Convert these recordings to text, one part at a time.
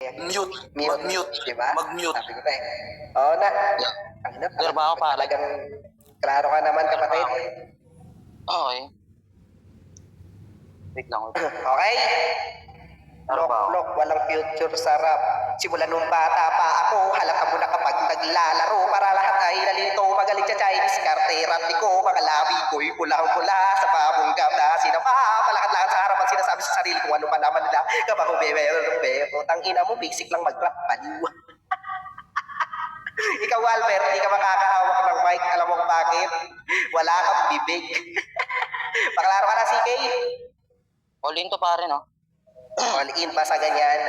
Mute. Mag-mute. Diba? Mag-mute. Sabi ko na eh. Oo na. Ang ina, Clear ba ako, pare? talagang klaro ka naman, kapatid. Okay. Wait lang. Okay? Ano ba? Lok-lok, walang future sa rap. Simula nung bata pa ako, halata mo na kapag naglalaro para lahat ay nalito, magaling sa Chinese karterat ko, mga labi ko'y pulang-pula sa pabunggam na sinapa, palakad-lakad sa harapan sinasabi sa sarili kung ano pa naman nila, kabaho bebe, utang ina mo, basic lang mag-rap, baliw. Ikaw, Albert, di ka makakahawak ng mic, alam mo bakit? Wala kang bibig. Paklaro ka na, CK? All in to, pare, no? All in pa sa ganyan.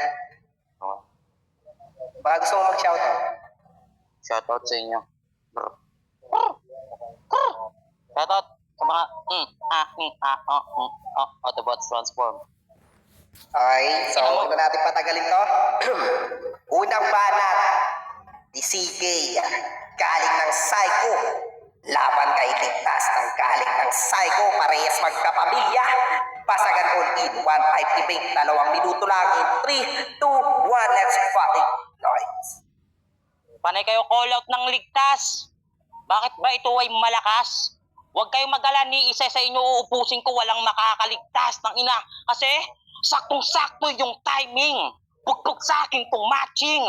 Oh. Baka gusto mo mag-shoutout. Shoutout sa inyo. Shoutout sa mga Autobots transform. Okay, so huwag na natin patagalin to. Unang banat ni CK, galing ng Psycho. Laban kay Ligtas ng galing ng Psycho, parehas magkapamilya. Pasagan all in, 1-5 debate, 2 minuto lang in 3, 2, 1, let's fucking noise. Panay kayo call out ng ligtas. Bakit ba ito ay malakas? Huwag kayong mag-ala, ni isa sa inyo uupusin ko, walang makakaligtas ng ina. Kasi saktong-sakto yung timing. Bugtog sa akin tong matching.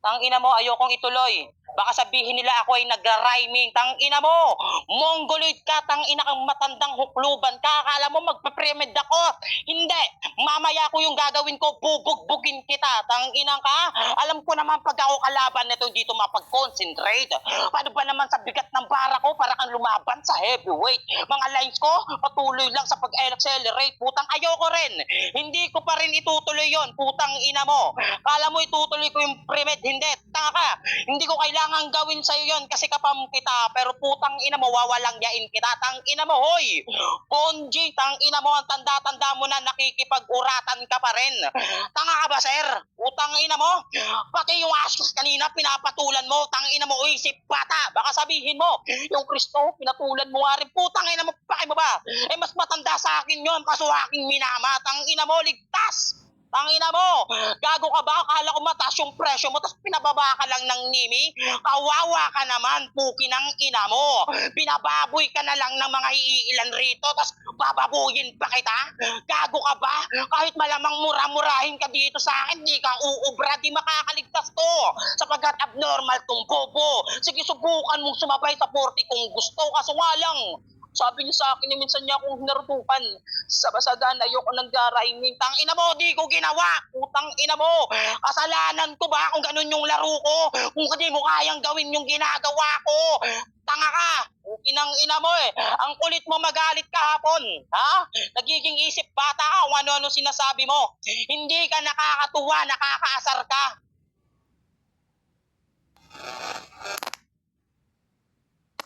Tang ina mo, ayokong ituloy. Baka sabihin nila ako ay nagra-rhyming. Tang ina mo, mongoloid ka, tang ina kang matandang hukluban ka. Akala mo magpe-premed ako? Hindi. Mamaya ko yung gagawin ko, bubugbugin kita. Tang ina ka, alam ko naman pag ako kalaban nito dito mapag-concentrate. Paano ba naman sa bigat ng bara ko para kang lumaban sa heavyweight? Mga lines ko, patuloy lang sa pag-accelerate. Putang ayoko rin. Hindi ko pa rin itutuloy yon. Putang ina mo. Kala mo itutuloy ko yung premed? Hindi. Tanga ka. Hindi ko kailangan gawin sa'yo yon kasi kapam kita. Pero putang ina mo, wawalang yain kita. Tang ina mo, hoy! Konji, tang ina mo, ang tanda-tanda mo na nakikipag-uratan ka pa rin. Tanga ka ba, sir? Putang ina mo? Pati yung asus kanina, pinapatulan mo. Tang ina mo, isip bata. Baka sabihin mo, yung Kristo, pinatulan mo nga rin. Putang ina mo, paki mo ba? Eh, mas matanda sa akin yon kaso aking minama. Tang ina mo, ligtas! Tangina mo, gago ka ba? Akala ko mataas yung presyo mo, tapos pinababa ka lang ng nimi? Kawawa ka naman, puki ng ina mo. Binababoy ka na lang ng mga iilan rito, tapos bababuyin pa kita? Gago ka ba? Kahit malamang mura-murahin ka dito sa akin, di ka uubra, di makakaligtas to. Sapagkat abnormal tong bobo. Sige, subukan mong sumabay sa 40 kung gusto, kaso nga lang. Sabi niya sa akin, minsan niya akong narutukan. Sa basagan, ayoko nang garaying. Tang ina mo, di ko ginawa. Putang ina mo. Kasalanan ko ba kung ganun yung laro ko? Kung hindi mo kayang gawin yung ginagawa ko. Tanga ka. Inang ina mo eh. Ang kulit mo magalit kahapon. Ha? Nagiging isip bata ka kung ano-ano sinasabi mo. Hindi ka nakakatuwa, nakakaasar ka.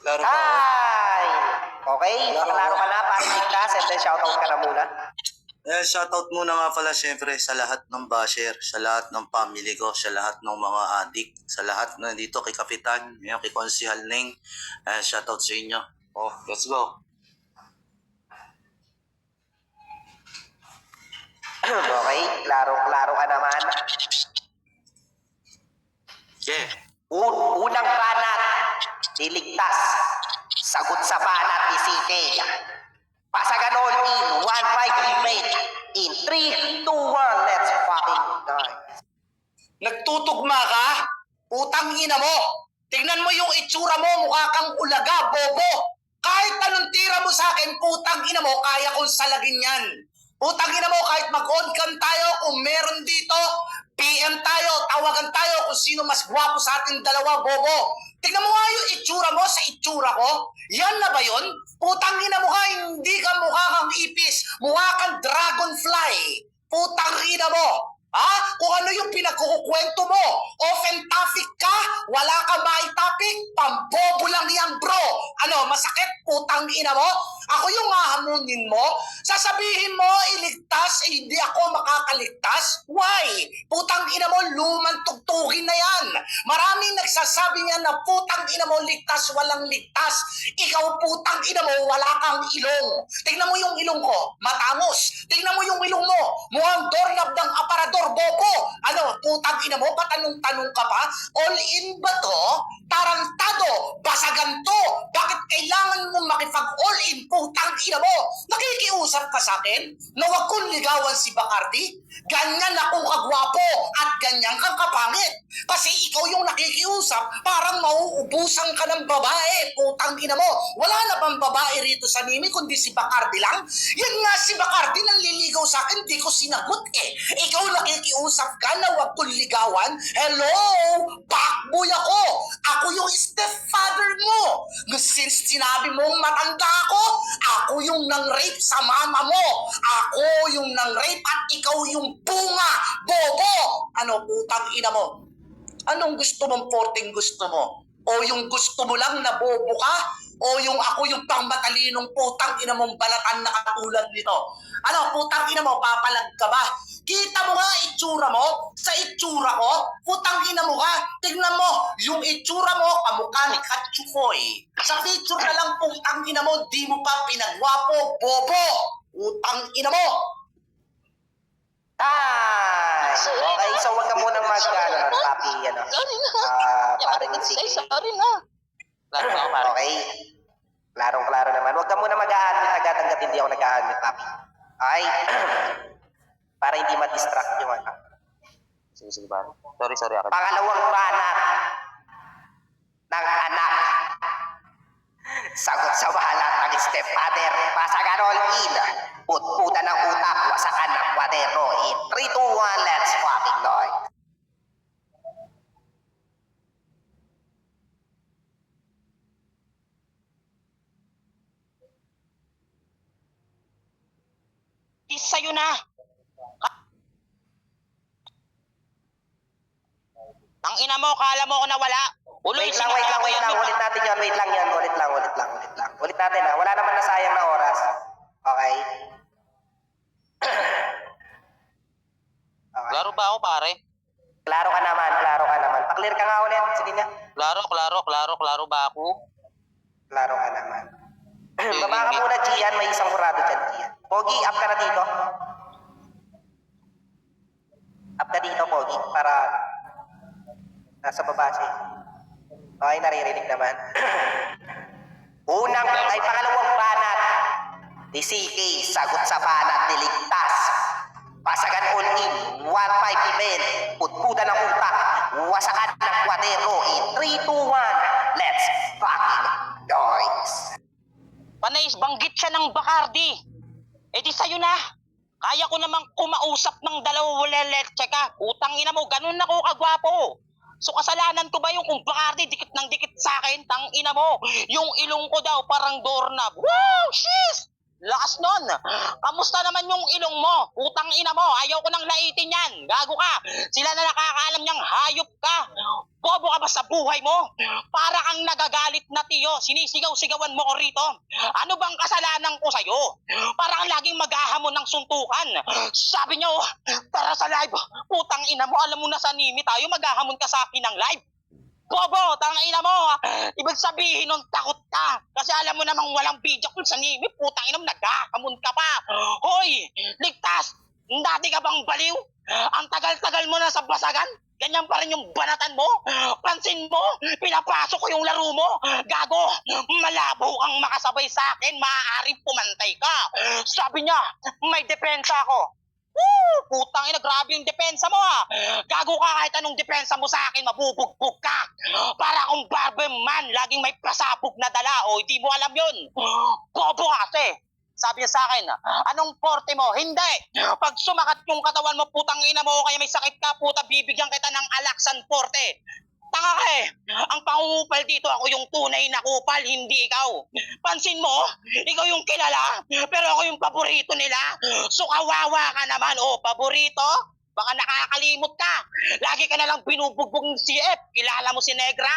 Klaro ba? Hi! Okay, klaro ka na, parang ligtas, and then shoutout ka na muna. Shoutout muna nga pala syempre sa lahat ng basher, sa lahat ng family ko, sa lahat ng mga adik, sa lahat na dito kay Kapitan, kay Konsihal Neng. Shoutout sa inyo. Oh, let's go. Okay, klaro-klaro ka naman. Yeah. Unang banat, niligtas. Sagot sa banat ni CK. Pasagan all in, 1-5 debate. In 3, 2, 1, let's fucking die. Nagtutugma ka? Putang ina mo! Tingnan mo yung itsura mo, mukha kang ulaga, bobo! Kahit anong tira mo sa akin, putang ina mo, kaya kong salagin yan. Putang ina mo, kahit mag-on cam tayo, kung meron dito, PM tayo, tawagan tayo kung sino mas gwapo sa ating dalawa, bobo. Tingnan mo nga yung itsura mo sa itsura ko. Yan na ba yun? Putang ina mo ka, hindi ka mukha kang ipis, mukha kang dragonfly. Putang ina mo. Ha? Kung ano yung pinagkukwento mo. Open topic ka, wala ka may topic, pambobo lang yan bro. Ano, masakit putang ina mo? Ako yung hahamunin mo? Sasabihin mo, iligtas, hindi ako makakaligtas? Why? Putang ina mo, lumang tugtugin na yan. Maraming nagsasabi niya na putang ina mo, ligtas, walang ligtas. Ikaw putang ina mo, wala kang ilong. Tingnan mo yung ilong ko, matamos. Tingnan mo yung ilong mo, mukhang doorknob ng aparador, bobo. Ano, putang ina mo, patanong-tanong ka pa? All in ba to? Tarantado, basagan to. Bakit kailangan mo makipag-all in, putang ina mo? Nakikiusap ka sa akin na wag kong ligawan si Bacardi? Ganyan akong kagwapo at ganyan kang kapangit. Kasi ikaw yung nakikiusap, parang mauubusan ka ng babae, putang ina mo. Wala na bang babae rito sa Nimi kundi si Bacardi lang? Yan nga si Bacardi nanliligaw sa akin, di ko sinagot eh. Ikaw nakikiusap ka na wag kong ligawan? Hello? Backboy ako! Ako yung stepfather mo! Since sinabi mong matanda ako yung nang-rape sa mama mo! Ako yung nang-rape at ikaw yung bunga! Bobo! Ano, putang ina mo? Anong gusto mong porting gusto mo? O yung gusto mo lang na bobo ka? O yung ako yung pangmatalinong putang ina mong balatan na katulad nito? Ano, putang ina mo, papalag ka ba? Kita mo nga itsura mo? Sa itsura ko? Putang ina mo ka? Tignan mo, yung itsura mo, kamukha ni Katsukoy. Sa picture na lang putang ina mo, di mo pa pinagwapo, bobo! Putang ina mo! Time! Okay, so wag ka munang papi, ano. Parang sige. Sorry na. Klaro ba ako, pare? Okay. Klarong-klaro naman. Huwag ka muna mag-a-admit agad hanggat hindi ako nag-a-admit, papi. Okay? Para hindi ma-distract yung ano. Sige, pare. Sorry, ako. Pangalawang banat ng anak. Sagot sa balat ng stepfather. Pasagan all in. Putputan ng utak. Wasakan ng kwadero. In 3, 2, 1, let's fucking go. Sa'yo na. Ang ina mo, kala mo ako nawala. Wait lang. Ulit natin yun. Wait lang. Ulit natin ha. Wala naman nasayang na oras. Okay? Okay. Klaro ba ako, pare? Klaro ka naman. Paklear ka nga ulit. Sige nga. Klaro ba ako? Klaro ka naman. Baba ka muna, Gian. May isang kurado dyan, Gian. Pogi, up ka na dito. Up ka dito, Pogi. Para nasa baba siya. Okay, naririnig naman. Pangalawang banat ni CK. Sagot sa banat, niligtas. Pasagan all in. 1-5 event. Putputan ng utak. Wasakan ng kwadero. In 3, 2, 1. Let's fucking noise. Panay, banggit siya ng Bacardi. Eh di sa'yo na. Kaya ko namang kumausap ng dalawang leche ka. Utang ina mo, ganun ako kagwapo. So kasalanan ko ba yung kung Bacardi dikit ng dikit sa akin? Tang ina mo, yung ilong ko daw parang doorknob. Wow, shiz! Lakas nun. Kamusta naman yung ilong mo? Utang ina mo, ayaw ko nang laitin yan. Gago ka. Sila na nakakaalam niyang hayop ka. Bobo ka ba sa buhay mo? Para kang nagagalit na tiyo. Sinisigaw-sigawan mo ko rito. Ano bang kasalanan ko sa'yo? Para kang laging maghahamon ng suntukan. Sabi niyo, tara sa live. Putang ina mo, alam mo na sa Nimi tayo, maghahamon ka sa akin ng live. Bobo, tangina mo. Ibig sabihin nun, takot ka. Kasi alam mo namang walang video kung sa Nimi. Putang ina mo, naghahamon ka pa. Hoy, ligtas. Dati ka bang baliw? Ang tagal-tagal mo na sa basagan. Ganyan pa rin yung banatan mo. Pansin mo, pinapasok ko yung laro mo. Gago, malabo kang makasabay sa akin. Maaaring pumantay ka. Sabi niya, may depensa ako. Woo! Putang ina, grabe yung depensa mo ha. Gago ka, kahit anong depensa mo sa akin, mabubugbog ka. Para akong barberman, laging may pasabog na dala. O, hindi mo alam yun. Bobo kasi. Sabi niya sa akin, anong porte mo? Hindi. Pag sumakat yung katawan mo, putang ina mo, kaya may sakit ka, puta, bibigyan kita ng alaksan porte. Tanga ka eh. Ang pangungupal dito, ako yung tunay na kupal, hindi ikaw. Pansin mo, ikaw yung kilala, pero ako yung paborito nila. So kawawa ka naman, oh, paborito? Baka nakakalimot ka. Lagi ka nalang binubugbog ng CF. Kilala mo si Negra?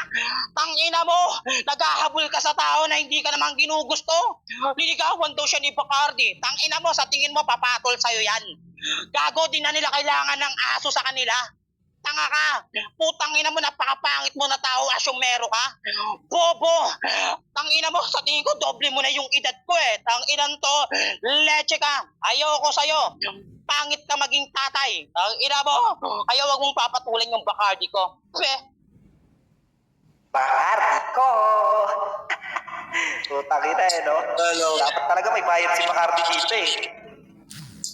Tangina mo, naghahabol ka sa tao na hindi ka naman ginugusto. Liligawan daw siya ni Bacardi. Tangina mo, sa tingin mo papatol sa'yo yan. Gago, din na nila kailangan ng aso sa kanila. Tanga ka. Putang ina mo, napakapangit mo na tao, asyumero ka. Bobo. Tangina mo, sa tingin ko, doble mo na yung edad ko eh. Tanginan to, leche ka. Ayoko sa'yo. Pangit ka maging tatay. Tangina mo, ayaw wag mong papatulan yung Bacardi ko. Bacardi ko! Putang ina eh, no? Hello. Dapat talaga may bayad si Bacardi dito eh.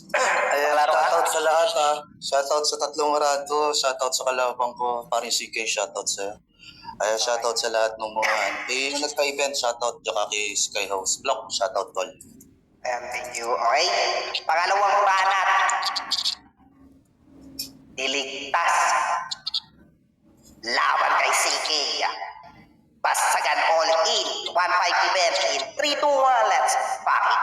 Ayan, Klaro ka? shoutout sa lahat ha. Shoutout sa tatlong orado, shoutout sa kalabang ko, paring CK, shoutout sa shoutout sa lahat ng mga yung nagka-event, shoutout tsaka kay Sky House Block, shoutout tol. Ayan, thank you. Okay. Pangalawang banat. Niligtas. Laban kay CK. Basagan all in. 1-5 event in 3-2-1. Let's fuck it.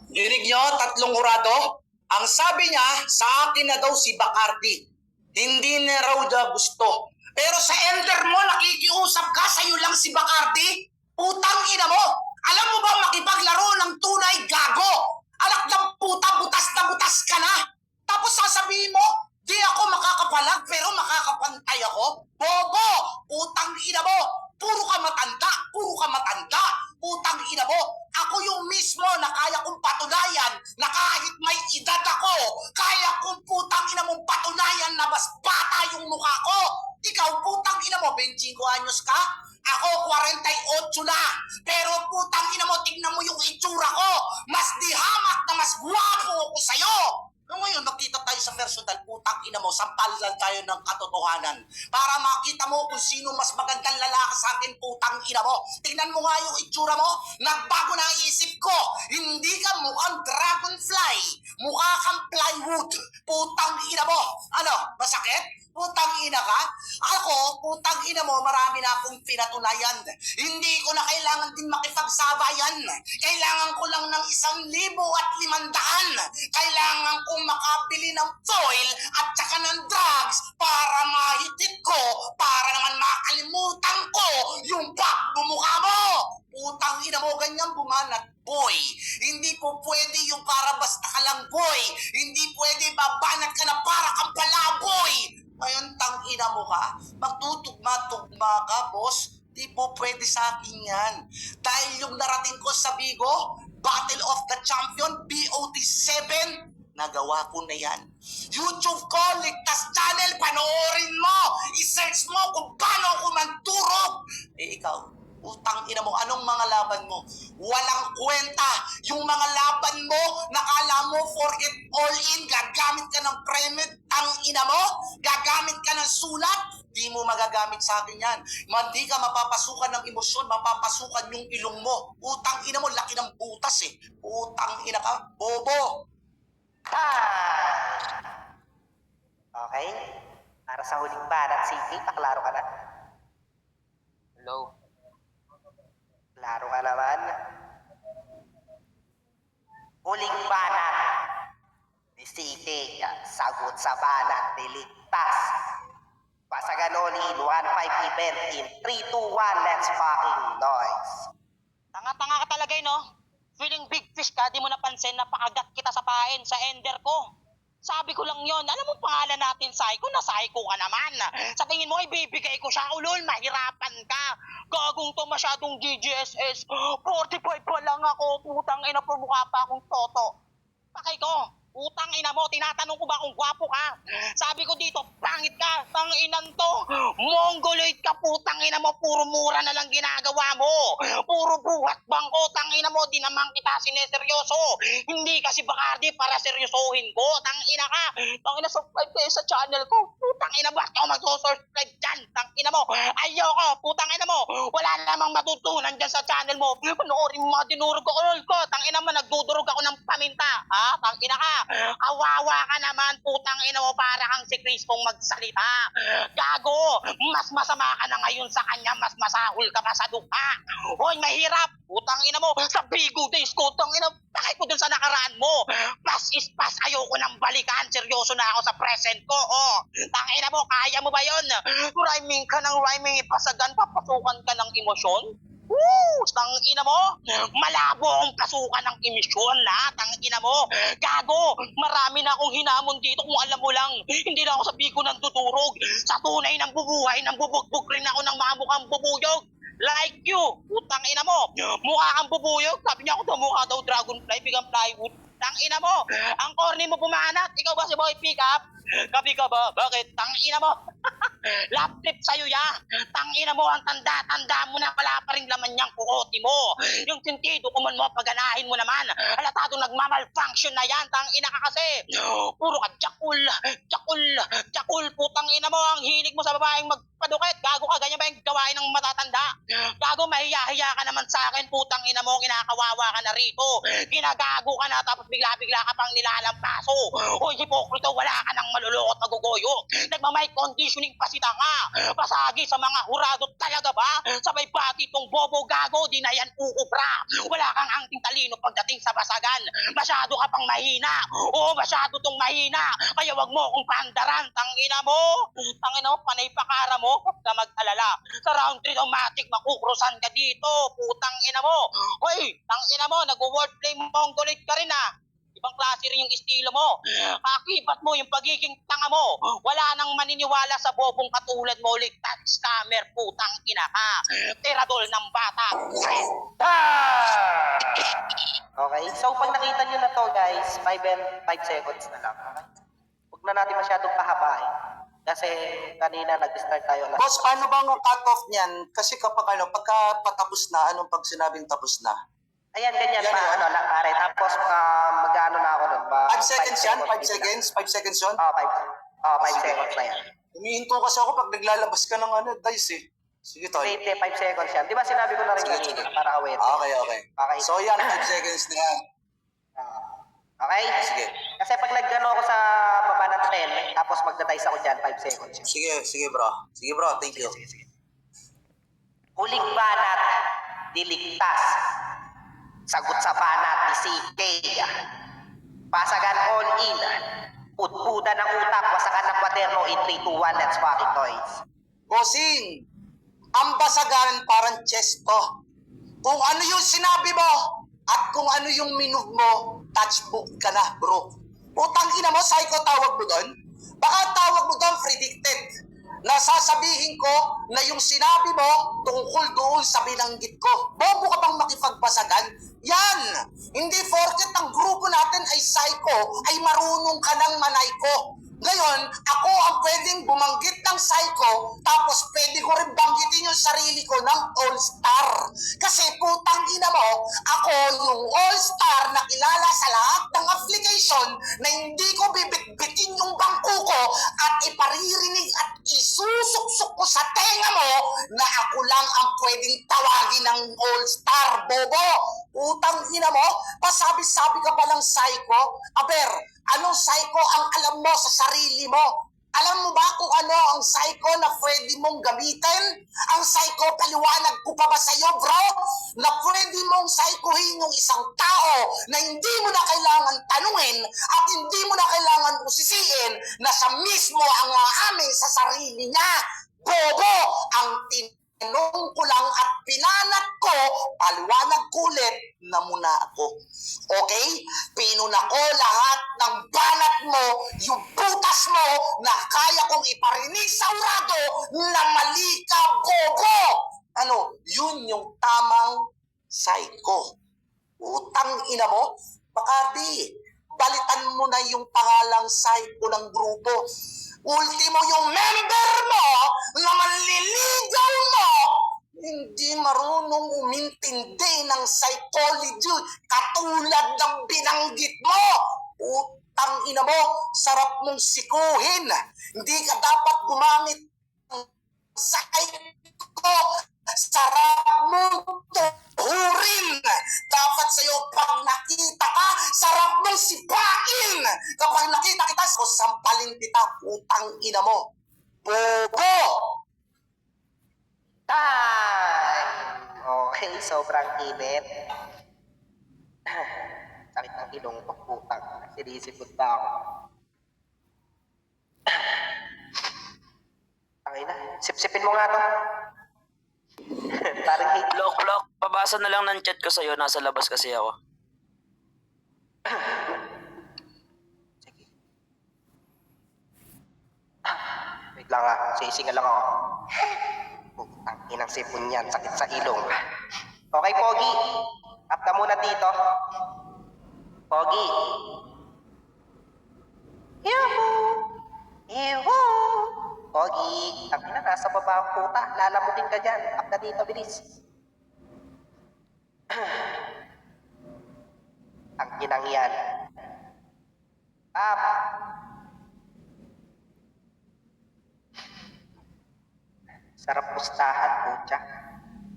Dinig nyo, tatlong urado? Ang sabi niya, sa akin na daw si Bacardi. Hindi na raw niya gusto. Pero sa ender mo, nakikiusap ka, sa'yo lang si Bacardi? Putang ina mo! Alam mo ba makipaglaro ng tunay gago? Alak ng puta, butas na butas ka na! Tapos sasabihin mo, di ako makakapalag pero makakapantay ako? Bobo! Putang ina mo! Puro ka matanda! Puro ka matanda! Putang ina mo! Ako yung mismo na kaya kong patunayan na kahit may edad ako, kaya kong putang ina mong patunayan na mas bata yung mukha ko! Ikaw, putang ina mo, 25 anyos ka? Ako, 48 na! Pero putang ina mo, tignan mo yung itsura ko! Mas dihamak na mas guwapo ako sa'yo! Ngayon, magkita tayo sa personal, putang ina mo, sampal lang tayo ng katotohanan para makita mo kung sino mas magandang lalaki sa atin, putang ina mo. Tingnan mo nga yung itsura mo, nagbago na ang isip ko. Hindi ka mukhang dragonfly, mukha kang plywood, putang ina mo. Ano, masakit? Putang ina ka? Ako, putang ina mo, marami na akong pinatunayan. Hindi ko na kailangan din makipagsabayan. Kailangan ko lang ng 1,500. Kailangan kong makabili ng foil at saka ng drugs para mahitit ko, para naman makalimutan ko yung pagmumukha mo. Putang ina mo, ganyan bumanat, boy. Hindi po pwede yung para basta ka lang, boy. Hindi pwede babanat ka na para kang palaboy. Ngayon, tang ina mo ka, magtutugma-tugma ka, boss. Di po pwede sa akin yan. Dahil yung narating ko sa Bigo, Battle of the Champion, BOT7, nagawa ko na yan. YouTube ko, Ligtas Channel, panoorin mo! I-search mo kung paano ako magturog! Eh ikaw, utang ina mo, anong mga laban mo? Walang kwenta! Yung mga laban mo, nakala mo for it all in, gagamit ka ng premium, tang ina mo? Gagamit ka ng sulat? Di mo magagamit sa akin yan. Hindi ka mapapasukan ng emosyon, mapapasukan yung ilong mo. Utang ina mo, laki ng butas eh. Utang ina ka, bobo! Okay. Para sa huling banat, CK, paklaro ka na? Hello? Klaro ka naman. Huling banat ni CK, sagot sa banat, niligtas. Pasagan in 1-5 event in 3-2-1, let's fucking noise. Tanga-tanga ka talaga no? Feeling big fish ka, di mo napansin na pakagat kita sa pain sa ender ko. Sabi ko lang yon, alam mo pangalan natin, Psycho, na Psycho ka naman. Sa tingin mo, ibibigay ko siya, ulol, mahirapan ka. Gagong to masyadong GGSS. 45 pa lang ako, putang ina, mukha pa akong toto. Pakay ko, putang ina mo, tinatanong ko ba kung gwapo ka? Sabi ko dito, pangit ka, tang inan to. Mongoloid ka, putang ina mo, puro mura na lang ginagawa mo. Puro buhat bangko, tang ina mo, di naman kita sineseryoso. Hindi kasi Bacardi para seryosohin ko, tang ina ka. Tang ina, subscribe kayo sa channel ko. Putang ina, bakit ako mag-subscribe dyan? Tang ina mo. Ayoko, putang ina mo. Wala namang matutunan dyan sa channel mo. Panoorin mo mga dinurog ko, tang ina mo, nagdudurog ako ng paminta. Ha? Tang ina ka. Kawawa ka naman, putang ina mo, para kang si Crispong magsalita. Gago, mas masama ka na ngayon sa kanya, mas masahol ka pa sa dukha. Hoy, mahirap. Putang ina mo, sa Bigo Days ko, tang ina, bakit mo dun sa nakaraan mo? Pass is pass, ayoko nang balikan. Seryoso na ako sa present ko. Oh, tang ina mo, kaya mo ba yon? Rhyming ka ng rhyming, ipasagan, papasukan ka ng emosyon? Woo! Tang ina mo, malabo ang pasukan ng emisyon, ha? Tang ina mo, gago, marami na akong hinamon dito kung alam mo lang. Hindi na ako sa Bigo nang tuturog. Sa tunay ng bubuhay, nang bubugbog rin ako ng mga mukhang bubuyog. Like you, putang ina mo, mukha kang bubuyog. Sabi niya ako daw, mukha daw dragonfly, bigang plywood. Tang ina mo, ang corny mo pumanat. Ikaw ba si Boy Pickup? Gabi ka ba? Bakit? Tang ina mo. Lap tip sa'yo ya. Tang ina mo, ang tanda mo na wala pa rin laman niyang kukote mo. Yung sentido kuman mo, paganahin mo naman. Halatado nagmamalfunction na yan. Tang ina ka kasi. Puro ka jakul, putang ina mo. Ang hilig mo sa babaeng magpadukit. Gago ka, ganyan ba yung gawain ng matatanda? Gago, mahiya-hiya ka naman sa akin. Putang ina mo, kinakawawa ka na rito. Ginagago ka na, tapos bigla-bigla ka pang nilalampaso. O hipokrito, wala ka nang malulukot na gugoyo. Nagmamic conditioning pa si tanga. Pasagi sa mga hurado talaga ba? Sabay pati tong bobo gago, di na yan uubra. Wala kang angting talino pagdating sa basagan. Masyado ka pang mahina. Oo, masyado tong mahina. Kaya wag mo kong pandaran. Tangina mo. Tangina mo, panay pakara mo. Huwag ka mag-alala. Sa round 3 automatic, makukrusan ka dito. Putang ina mo. Hoy, tangina mo, nag-wordplay mongoloid ka rin ah. Ibang klase rin yung estilo mo. Kakibat mo yung pagiging tanga mo. Wala nang maniniwala sa bobong katulad mo. Ligtat, scammer, putang ina ka. Tiradol ng bata. Ah! Okay, so pag nakita nyo na to guys, 5 seconds na lang. Okay? Huwag na natin masyadong pahabain. Kasi kanina nag-start tayo na. Boss, paano bang ang cut-off niyan? Kasi kapag pagka patapos na, anong pag sinabing tapos na? Ayan, ganyan Yan, pa, yan. lang, pare. Tapos, mag-ano na ako nun. 5 seconds yan? 5 seconds? 5 seconds yun? Oo, 5 Sige. seconds na yan. Humihinto kasi ako pag naglalabas ka ng dice eh. Sige, tol. Hindi, 5 seconds yan. Di ba sinabi ko na rin Sige. kanina para aware? Okay. Okay. So yan, 5 seconds na yan. Okay? Sige. Kasi pag nag-ano ako sa baba ng 10, tapos magdadice ako dyan, 5 seconds yun. Sige bro. Sige bro, thank you. Sige. Huling banat, diligtas. Sagot sa banat ni CK. Pasagan all in. Putpuda ng utak, wasakan ng kwaderno in 3, 2, 1, let's fucking noise. Bossing, ang basagan parang chesto. Kung ano yung sinabi mo at kung ano yung minove mo, touchbook ka na, bro. Putang ina mo, psycho tawag mo doon? Baka tawag mo doon predicted. Nasasabihin ko na yung sinabi mo tungkol doon sa binanggit ko. Bobo ka bang makipagbasagan? Yan! Hindi porket ang grupo natin ay psycho, ay marunong ka ng manayko. Ngayon, ako ang pwedeng bumanggit ng psycho, tapos pwede ko rin banggitin yung sarili ko ng all-star. Kasi putang ina mo, ako yung all-star na kilala sa lahat ng application na hindi ko bibitbitin yung bangko ko at iparirinig at isusuksok ko sa tenga mo na ako lang ang pwedeng tawagin ng all-star, bobo. Putang ina mo, pasabi-sabi ka pa ng psycho? Aber, anong psycho ang alam mo sa sarili mo? Alam mo ba kung ano ang psycho na pwede mong gamitin? Ang psycho, paliwanag ko pa ba sa'yo, bro? Na pwede mong psychohin yung isang tao na hindi mo na kailangan tanungin at hindi mo na kailangan usisiin na siya mismo ang aamin sa sarili niya. Bobo! Ang tinanong ko lang at pinanat ko, paliwanag ko ulit na muna ako. Okay? Pinuna ko lahat ng banat mo, yung butas mo na kaya kong iparinig sa urado na mali ka, bobo! Ano? Yun yung tamang psycho. Utang ina mo? Baka di, balitan mo na yung pangalang psycho ng grupo. Ultimo yung member mo na manliligaw mo, hindi marunong umintindi ng psychology katulad ng binanggit mo. Utang ina mo, sarap mong sikuhin. Hindi ka dapat gumamit ng psycho. Sarap mong tuhurin. Dapat sa'yo pag nakita ka, sarap mong sipain. Kapag nakita kita, sampalin kita, putang ina mo. Bobo! Time! Okay, sobrang init. Sakit ng ilong ko, putang. Sinisipot ba ako? Okay na, sipsipin mo nga to. Parang hate. Lok, pabasa na lang ng chat ko sa'yo. Nasa labas kasi ako. Sige. Wait lang sisingal lang ako. Putang inang sipon yan, sakit sa ilong. Okay, Pogi. Up ka muna dito. Pogi. Yuhu! Pogi, ang ina, nasa baba ang puta. Lalamutin ka dyan. Up ka dito, bilis. Ang inang yan. Up! Sarap pustahan, putya.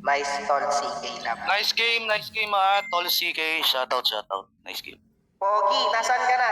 Nice tall CK lab. Nice game, tol CK. Shoutout. Nice game. Pogi, nasan ka na?